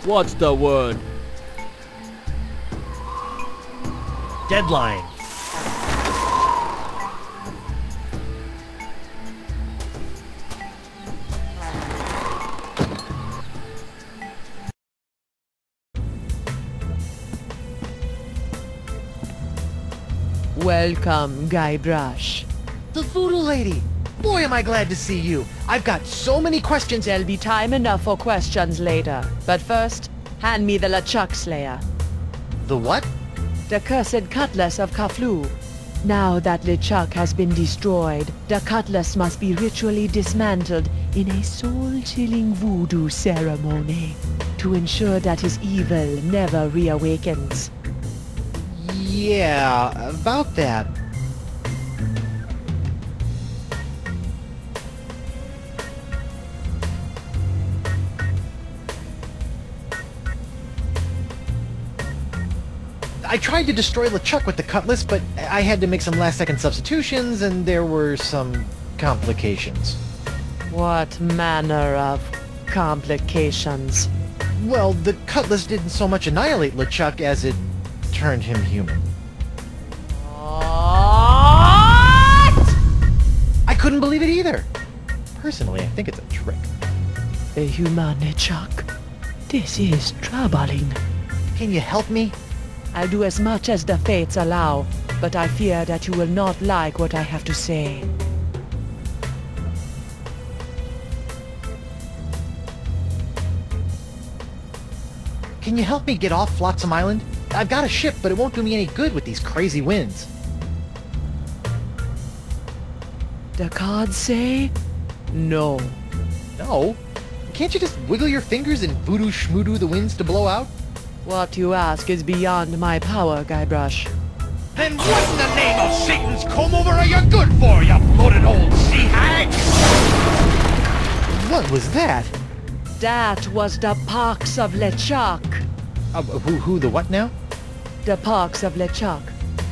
What's the word? Deadline. Welcome, Guybrush. The voodoo lady! Boy, am I glad to see you. I've got so many questions. There'll be time enough for questions later. But first, hand me the LeChuck Slayer. The what? The cursed cutlass of Kaflu. Now that LeChuck has been destroyed, the cutlass must be ritually dismantled in a soul-chilling voodoo ceremony to ensure that his evil never reawakens. Yeah, about that. I tried to destroy LeChuck with the cutlass, but I had to make some last-second substitutions, and there were some complications. What manner of complications? Well, the cutlass didn't so much annihilate LeChuck as it turned him human. What? I couldn't believe it either. Personally, I think it's a trick. A human LeChuck. This is troubling. Can you help me? I'll do as much as the fates allow, but I fear that you will not like what I have to say. Can you help me get off Flotsam Island? I've got a ship, but it won't do me any good with these crazy winds. The cards say no. No? Can't you just wiggle your fingers and voodoo schmoodoo the winds to blow out? What you ask is beyond my power, Guybrush. Then what in the name of Satan's comb-over are you good for, you bloated old sea hag? What was that? That was the pox of LeChuck. Who the what now? The pox of LeChuck.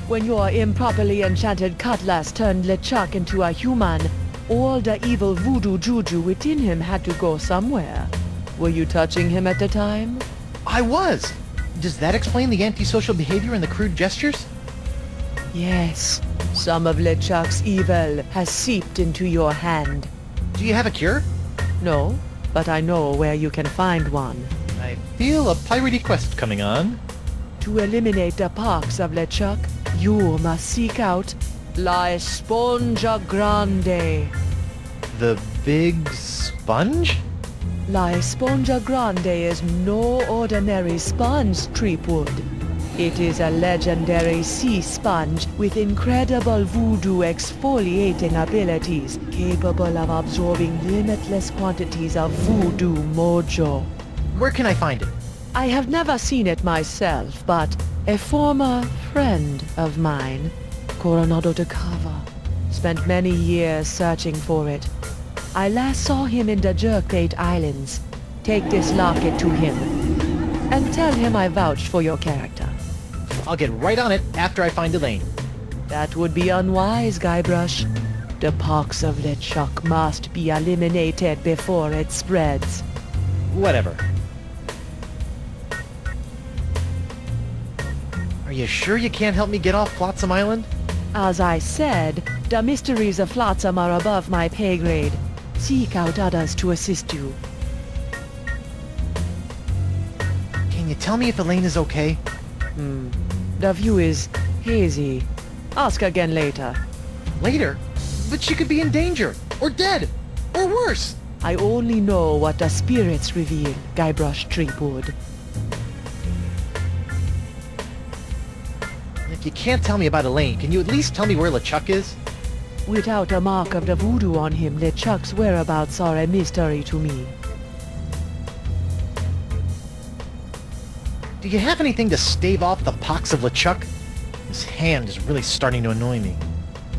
When your improperly enchanted cutlass turned LeChuck into a human, all the evil voodoo juju within him had to go somewhere. Were you touching him at the time? I was! Does that explain the antisocial behavior and the crude gestures? Yes. Some of LeChuck's evil has seeped into your hand. Do you have a cure? No, but I know where you can find one. I feel a piratey quest coming on. To eliminate the pox of LeChuck, you must seek out La Esponja Grande. The big sponge? La Esponja Grande is no ordinary sponge, Treepwood. It is a legendary sea sponge with incredible voodoo exfoliating abilities, capable of absorbing limitless quantities of voodoo mojo. Where can I find it? I have never seen it myself, but a former friend of mine, Coronado de Cava, spent many years searching for it. I last saw him in the Jerkbait Islands. Take this locket to him, and tell him I vouched for your character. I'll get right on it after I find Elaine. That would be unwise, Guybrush. The pox of LeChuck must be eliminated before it spreads. Whatever. Are you sure you can't help me get off Flotsam Island? As I said, the mysteries of Flotsam are above my pay grade. Seek out others to assist you. Can you tell me if Elaine is okay? The view is hazy. Ask again later. Later? But she could be in danger, or dead, or worse. I only know what the spirits reveal, Guybrush Treepwood. If you can't tell me about Elaine, can you at least tell me where LeChuck is? Without a mark of the voodoo on him, LeChuck's whereabouts are a mystery to me. Do you have anything to stave off the pox of LeChuck? His hand is really starting to annoy me.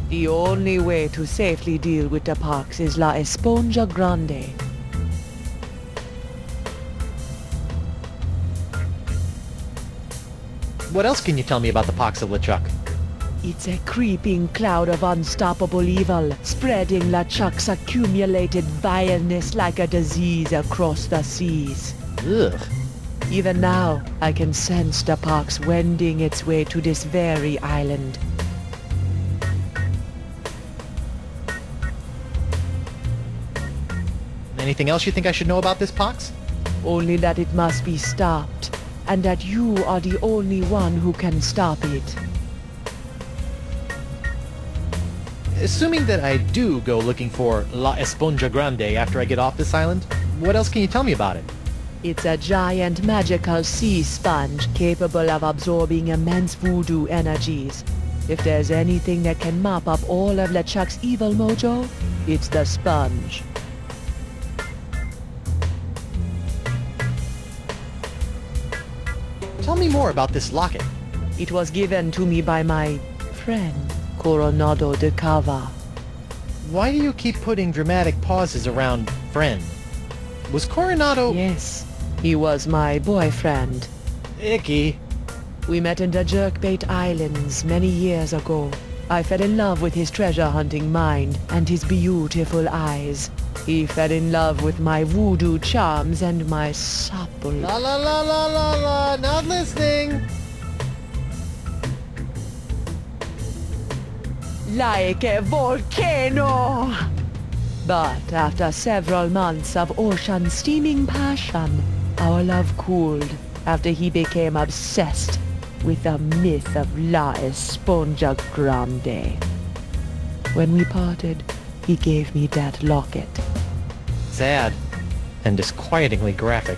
The only way to safely deal with the pox is La Esponja Grande. What else can you tell me about the pox of LeChuck? It's a creeping cloud of unstoppable evil, spreading LeChuck's accumulated vileness like a disease across the seas. Ugh. Even now, I can sense the pox wending its way to this very island. Anything else you think I should know about this pox? Only that it must be stopped, and that you are the only one who can stop it. Assuming that I do go looking for La Esponja Grande after I get off this island, what else can you tell me about it? It's a giant magical sea sponge capable of absorbing immense voodoo energies. If there's anything that can mop up all of LeChuck's evil mojo, it's the sponge. Tell me more about this locket. It was given to me by my friend, Coronado de Cava. Why do you keep putting dramatic pauses around friend? Was Coronado... Yes, he was my boyfriend. Icky. We met in the Jerkbait Islands many years ago. I fell in love with his treasure-hunting mind and his beautiful eyes. He fell in love with my voodoo charms and my supple... La la la la la la, not listening! Like a volcano! But after several months of ocean-steaming passion, our love cooled after he became obsessed with the myth of La Esponja Grande. When we parted, he gave me that locket. Sad. And disquietingly graphic.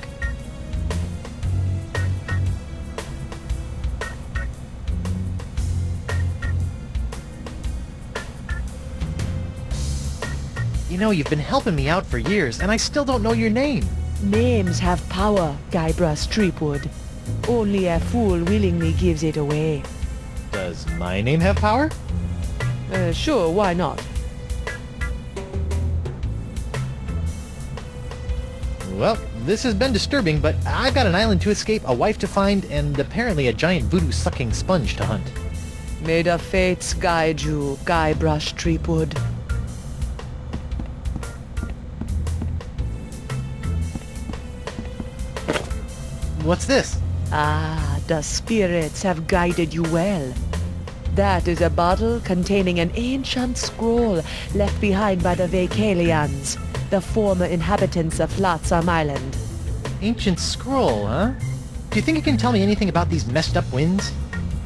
You know, you've been helping me out for years, and I still don't know your name. Names have power, Guybrush Threepwood. Only a fool willingly gives it away. Does my name have power? Sure, why not? Well, this has been disturbing, but I've got an island to escape, a wife to find, and apparently a giant voodoo-sucking sponge to hunt. May the fates guide you, Guybrush Threepwood. What's this? Ah, the spirits have guided you well. That is a bottle containing an ancient scroll left behind by the Vacalians, the former inhabitants of Flotsam Island. Ancient scroll, huh? Do you think you can tell me anything about these messed up winds?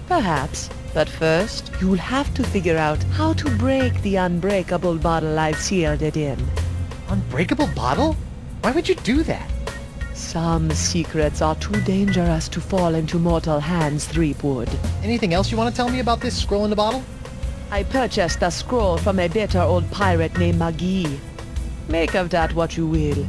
Perhaps, but first you'll have to figure out how to break the unbreakable bottle I've sealed it in. Unbreakable bottle? Why would you do that? Some secrets are too dangerous to fall into mortal hands, Threepwood. Anything else you want to tell me about this scroll in the bottle? I purchased the scroll from a bitter old pirate named McGee. Make of that what you will.